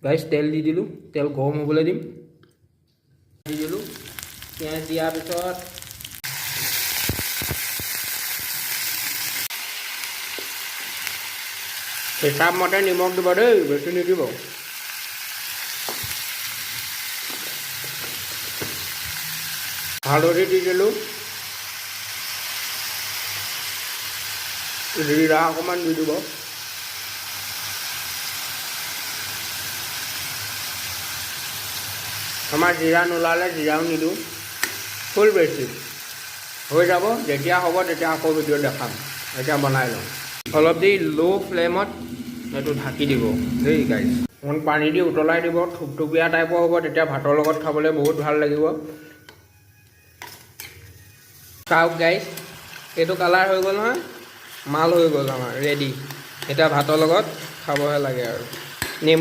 গাইছ তেল দি দিলোঁ, তেল গৰম হ'বলৈ দিম। দি দিলোঁ পিঁয়াজ দিয়াৰ পিছত হিচাপ মতে নিমখ দিব দেই, বেছি নিদিব। হালধি দি দিলোঁ, জিৰা অকণমান দি দিব। আমাৰ জিৰা নোলালে জিৰাও নিদিওঁ, ফুল বেছি হৈ যাব। যেতিয়া হ'ব তেতিয়া আকৌ ভিডিঅ' দেখাম। এতিয়া বনাই লওঁ। অলপ দেৰি ল' ফ্লেমত এইটো ঢাকি দিব দেই গাইছ। অকণ পানী দি উতলাই দিব, থুপথুপীয়া টাইপৰ হ'ব, তেতিয়া ভাতৰ লগত খাবলৈ বহুত ভাল লাগিব। চাওক গাইছ, এইটো কালাৰ হৈ গ'ল নহয়, মাল হৈ গ'ল আমাৰ ৰেডি। এতিয়া ভাতৰ লগত খাবহে লাগে আৰু। নেমু